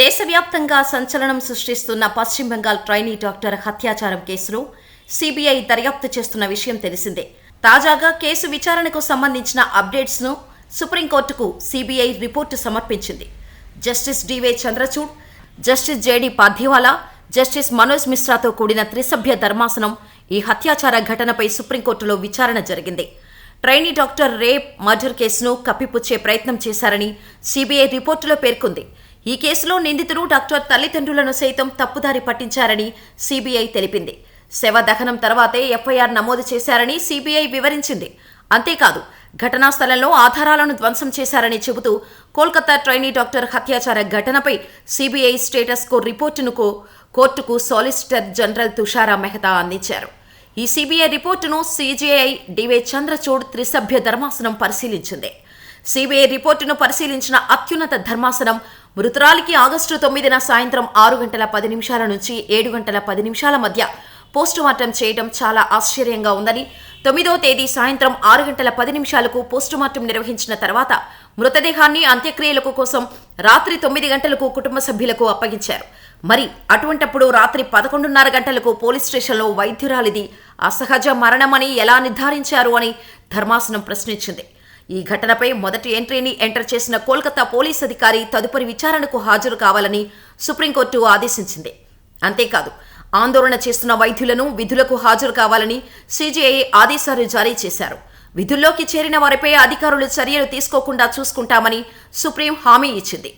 దేశవ్యాప్తంగా సంచలనం సృష్టిస్తున్న పశ్చిమ బెంగాల్ ట్రైనీ డాక్టర్ హత్యాచారం కేసును సీబీఐ దర్యాప్తు చేస్తున్న విషయం తెలిసిందే. తాజాగా కేసు విచారణకు సంబంధించిన అప్డేట్స్ ను సుప్రీంకోర్టుకు సీబీఐ రిపోర్టు సమర్పించింది. Justice DY Chandrachud, justice JD Pardiwala, justice Manoj మిశ్రాతో కూడిన త్రిసభ్య ధర్మాసనం ఈ హత్యాచార ఘటనపై సుప్రీంకోర్టులో విచారణ జరిగింది. ట్రైనీ డాక్టర్ రేప్, మర్డర్ కేసును కప్పిపుచ్చే ప్రయత్నం చేశారని సీబీఐ రిపోర్టులో పేర్కొంది. ఈ కేసులో నిందితులు డాక్టర్ తల్లిదండ్రులను సైతం తప్పుదారి పట్టించారని సీబీఐ తెలిపింది. శవ దహనం తర్వాతే ఎఫ్ఐఆర్ నమోదు చేశారని సీబీఐ వివరించింది. అంతేకాదు, ఘటనా స్థలంలో ఆధారాలను ధ్వంసం చేశారని చెబుతూ కోల్కతా ట్రైనీ డాక్టర్ హత్యాచార ఘటనపై సీబీఐ స్టేటస్ కో రిపోర్టును కోర్టుకు సాలిసిటర్ జనరల్ తుషారా మెహతా అందించారు. ఈ సీబీఐ రిపోర్టును సీజేఐ డివై చంద్రచూడ్ త్రిసభ్య ధర్మాసనం పరిశీలించింది. సీబీఐ రిపోర్టును పరిశీలించిన అత్యున్నత ధర్మాసనం మృతురాలికి ఆగస్టు 9న సాయంత్రం 6:10 నుంచి 7:10 మధ్య పోస్టుమార్టం చేయడం చాలా ఆశ్చర్యంగా ఉందని, 9వ తేదీ సాయంత్రం 6:10 పోస్టుమార్టం నిర్వహించిన తర్వాత మృతదేహాన్ని అంత్యక్రియలకు కోసం రాత్రి 9 గంటలకు కుటుంబ సభ్యులకు అప్పగించారు. మరి అటువంటప్పుడు రాత్రి 11:30 పోలీస్ స్టేషన్లో వైద్యురాలిది అసహజ మరణమని ఎలా నిర్ధారించారు అని ధర్మాసనం ప్రశ్నించింది. ఈ ఘటనపై మొదటి ఎంట్రీని ఎంటర్ చేసిన కోల్కతా పోలీస్ అధికారి తదుపరి విచారణకు హాజరు కావాలని సుప్రీంకోర్టు ఆదేశించింది. అంతేకాదు, ఆందోళన చేస్తున్న వైద్యులను విధులకు హాజరు కావాలని సీజేఐ ఆదేశాలు జారీ చేశారు. విధుల్లోకి చేరిన వారిపై అధికారులు చర్యలు తీసుకోకుండా చూసుకుంటామని సుప్రీం హామీ ఇచ్చింది.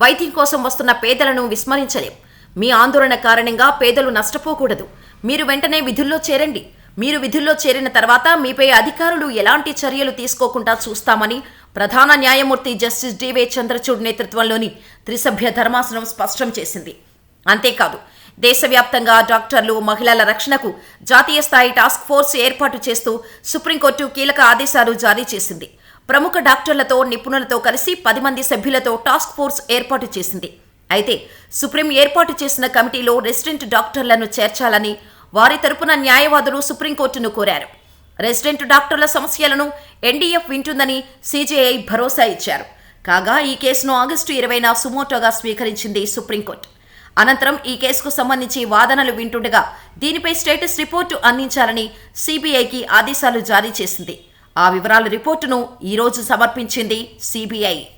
వైద్యం కోసం వస్తున్న పేదలను విస్మరించలేం. మీ ఆందోళన కారణంగా పేదలు నష్టపోకూడదు. మీరు వెంటనే విధుల్లో చేరండి. మీరు విధుల్లో చేరిన తర్వాత మీపై అధికారులు ఎలాంటి చర్యలు తీసుకోకుండా చూస్తామని ప్రధాన న్యాయమూర్తి జస్టిస్ డివై చంద్రచూడ్ నేతృత్వంలోని త్రిసభ్య ధర్మాసనం స్పష్టం చేసింది. అంతేకాదు, దేశవ్యాప్తంగా డాక్టర్లు, మహిళల రక్షణకు జాతీయ స్థాయి టాస్క్ ఫోర్స్ ఏర్పాటు చేస్తూ సుప్రీంకోర్టు కీలక ఆదేశాలు జారీ చేసింది. ప్రముఖ డాక్టర్లతో, నిపుణులతో కలిసి 10 మంది సభ్యులతో టాస్క్ ఫోర్స్ ఏర్పాటు చేసింది. అయితే సుప్రీం ఏర్పాటు చేసిన కమిటీలో రెసిడెంట్ డాక్టర్లను చేర్చాలని వారి తరపున న్యాయవాదులు సుప్రీంకోర్టును కోరారు. రెసిడెంట్ డాక్టర్ల సమస్యలను ఎన్డీఎఫ్ వింటుందని సీజేఐ భరోసా ఇచ్చారు. కాగా ఈ కేసును ఆగస్టు 20న సుమోటోగా స్వీకరించింది సుప్రీంకోర్టు. అనంతరం ఈ కేసుకు సంబంధించి వాదనలు వింటుండగా దీనిపై స్టేటస్ రిపోర్టు అందించాలని సీబీఐకి ఆదేశాలు జారీ చేసింది. ఆ వివరాల రిపోర్టును ఈ రోజు సమర్పించింది సీబీఐ.